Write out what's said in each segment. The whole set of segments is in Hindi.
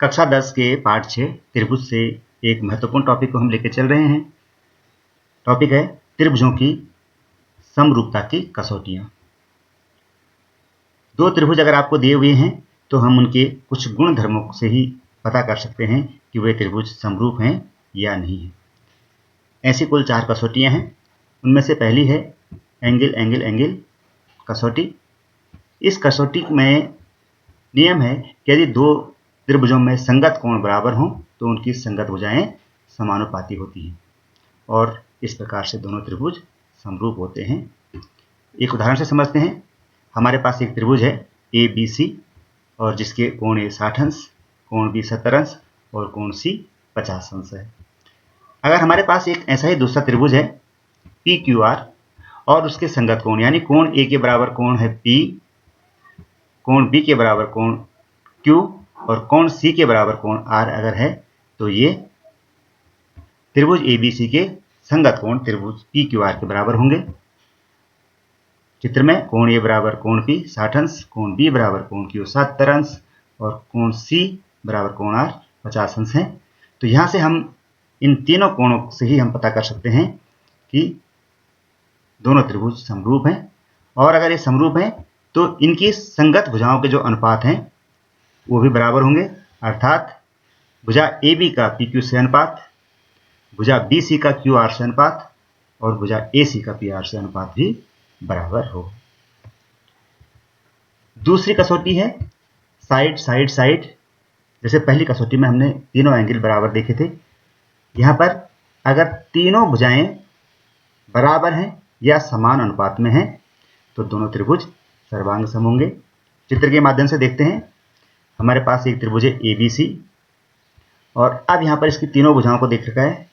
कक्षा 10 के पाठ 6 त्रिभुज से एक महत्वपूर्ण टॉपिक को हम लेकर चल रहे हैं। टॉपिक है त्रिभुजों की समरूपता की कसौटियां। दो त्रिभुज अगर आपको दिए हुए हैं तो हम उनके कुछ गुण धर्मों से ही पता कर सकते हैं कि वे त्रिभुज समरूप हैं या नहीं है। ऐसी कुल 4 कसौटियां हैं। उनमें से पहली है एंगल एंगल एंगल कसौटी। इस कसौटी में नियम है कि यदि दो त्रिभुजों में संगत कोण बराबर हों तो उनकी संगत भुजाएं समानुपाती होती हैं और इस प्रकार से दोनों त्रिभुज समरूप होते हैं। एक उदाहरण से समझते हैं। हमारे पास एक त्रिभुज है ABC और जिसके कोण A 60 अंश, कोण B 70 अंश और कोण C 50 अंश है। अगर हमारे पास एक ऐसा ही दूसरा त्रिभुज है PQR और उसके संगत कोण यानी कोण A के बराबर कोण है P, कोण B के बराबर कोण Q और कोण C के बराबर कोण R अगर है तो ये त्रिभुज ABC के संगत कोण त्रिभुज PQR के बराबर होंगे। चित्र में कोण A बराबर कोण P 60 अंश, कोण B बराबर कोण Q 70 अंश और कोण C बराबर कोण R 50 अंश है। तो यहाँ से हम इन तीनों कोणों से ही हम पता कर सकते हैं कि दोनों त्रिभुज समरूप हैं और अगर ये समरूप हैं तो इनकी संगत भुजाओं के जो अनुपात हैं वो भी बराबर होंगे, अर्थात भुजा AB का PQ से अनुपात, भुजा BC का QR से अनुपात और भुजा AC का PR से अनुपात भी बराबर हो। दूसरी कसौटी है साइड साइड साइड। जैसे पहली कसौटी में हमने तीनों एंगल बराबर देखे थे, यहाँ पर अगर तीनों भुजाएं बराबर हैं या समान अनुपात में हैं तो दोनों त्रिभुज सर्वांग सम होंगे। चित्र के माध्यम से देखते हैं। हमारे पास एक त्रिभुज है ABC और अब यहाँ पर इसकी तीनों भुजाओं को देख रखा है।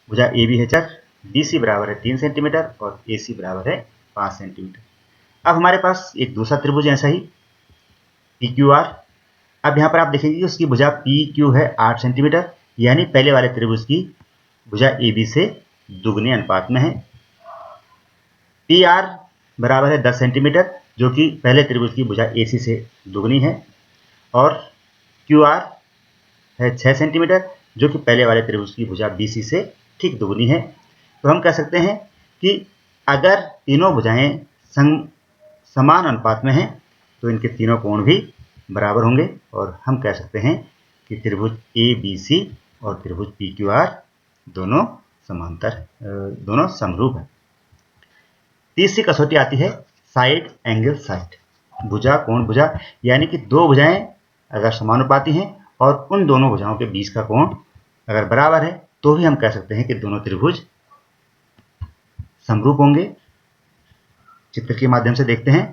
भुजा AB है 4, BC बराबर है 3 सेंटीमीटर और AC बराबर है 5 सेंटीमीटर। अब हमारे पास एक दूसरा त्रिभुज ऐसा ही PQR। अब यहाँ पर आप देखेंगे कि उसकी भुजा PQ है 8 सेंटीमीटर, यानी पहले वाले त्रिभुज की भुजा AB से दुगने अनुपात में है। PR बराबर है 10 सेंटीमीटर जो कि पहले त्रिभुज की भुजा AC से दुगनी है और QR है 6 सेंटीमीटर जो कि पहले वाले त्रिभुज की भुजा BC से ठीक दुगनी है। तो हम कह सकते हैं कि अगर तीनों भुजाएं समान अनुपात में हैं तो इनके तीनों कोण भी बराबर होंगे और हम कह सकते हैं कि त्रिभुज ABC और त्रिभुज PQR दोनों दोनों समरूप हैं। तीसरी कसौटी आती है साइड एंगल साइड। भुजा कोण भुजा, यानी कि दो भुजाएं अगर समानुपाती हैं और उन दोनों भुजाओं के बीच का कोण अगर बराबर है तो भी हम कह सकते हैं कि दोनों त्रिभुज समरूप होंगे। चित्र के माध्यम से देखते हैं।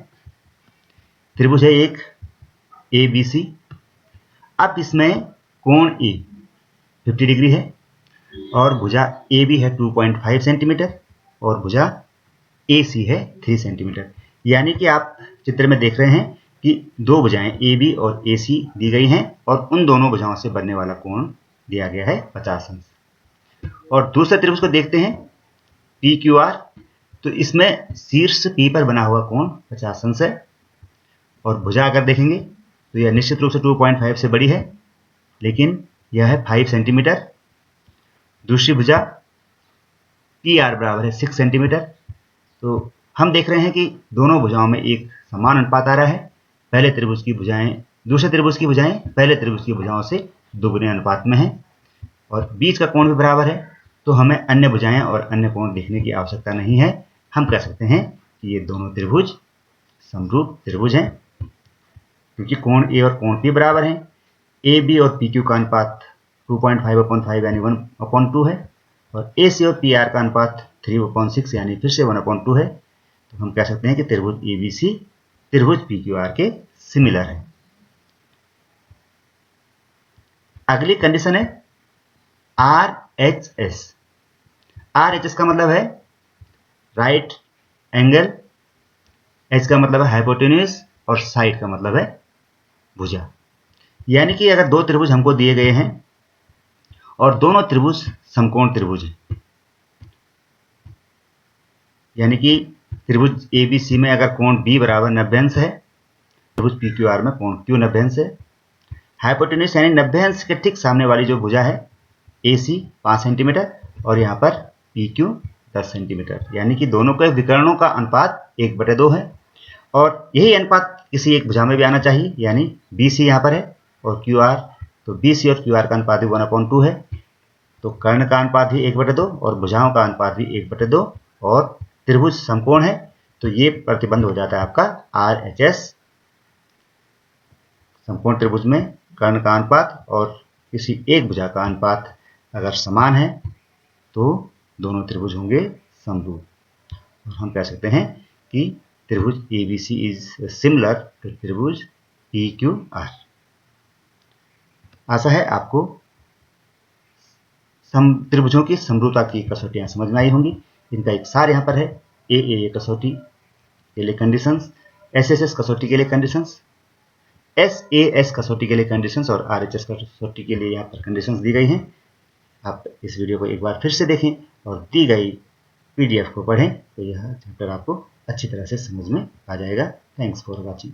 त्रिभुज है एक ABC। अब इसमें कोण A 50 डिग्री है और भुजा AB है 2.5 सेंटीमीटर और भुजा AC है 3 सेंटीमीटर। यानी कि आप चित्र में देख रहे हैं कि दो भुजाएं AB और AC दी गई हैं और उन दोनों भुजाओं से बनने वाला कोण दिया गया है 50 अंश। और दूसरे त्रिभुज को देखते हैं PQR। तो इसमें शीर्ष P पर बना हुआ कोण 50 अंश है और भुजा अगर देखेंगे तो यह निश्चित रूप से 2.5 से बड़ी है, लेकिन यह है 5 सेंटीमीटर। दूसरी भुजा PR बराबर है 6 सेंटीमीटर। तो हम देख रहे हैं कि दोनों भुजाओं में एक समान अनुपात आ रहा है। पहले त्रिभुज की भुजाएं दूसरे त्रिभुज की भुजाएं पहले त्रिभुज की भुजाओं से दुगने अनुपात में है और बीच का कोण भी बराबर है। तो हमें अन्य भुजाएं और अन्य कोण देखने की आवश्यकता नहीं है। हम कह सकते हैं कि ये दोनों त्रिभुज समरूप त्रिभुज हैं क्योंकि कोण A और कोण P बराबर हैं। AB और PQ का अनुपात 2.5/5 यानी 1/2 है और AC और PR का अनुपात 3/6 यानी फिर से 1/2 है। तो हम कह सकते हैं कि त्रिभुज ABC त्रिभुज PQR के सिमिलर है। अगली कंडीशन है RHS। RHS का मतलब है राइट एंगल, H का मतलब है हाइपोटेन्यूज और साइड का मतलब है भुजा। यानी कि अगर दो त्रिभुज हमको दिए गए हैं और दोनों त्रिभुज समकोण त्रिभुज हैं, यानी कि त्रिभुज ABC में अगर कोण B बराबर 90 अंश है, त्रिभुज PQR में कोण Q 90 अंश है, हाइपोटेन्यूज यानी 90 अंश के ठीक सामने वाली जो भुजा है AC 5 सेंटीमीटर और यहाँ पर PQ 10 सेंटीमीटर, यानी कि दोनों के विकर्णों का अनुपात 1/2 है। और यही अनुपात किसी एक भुजा में भी आना चाहिए, यानी BC यहाँ पर है और QR, तो BC और QR का अनुपात भी 1/2 है। तो कर्ण का अनुपात भी 1/2 और भुजाओं का अनुपात भी 1/2 और त्रिभुज समकोण है, तो ये प्रतिबंध हो जाता है आपका RHS। समकोण त्रिभुज में कर्ण का अनुपात और किसी एक भुजा का अनुपात अगर समान है तो दोनों त्रिभुज होंगे समरूप, और हम कह सकते हैं कि त्रिभुज ABC इज सिमिलर टू त्रिभुज PQR। आशा है आपको त्रिभुजों की समरूपता की कसौटियां समझ में आई होंगी। इनका एक सार यहाँ पर है। AAA कसौटी के लिए कंडीशंस, SSS कसौटी के लिए कंडीशंस, SAS कसौटी के लिए कंडीशंस और RHS कसौटी के लिए यहाँ पर कंडीशंस दी गई हैं। आप इस वीडियो को एक बार फिर से देखें और दी गई PDF को पढ़ें, तो यह चैप्टर आपको अच्छी तरह से समझ में आ जाएगा। Thanks for watching.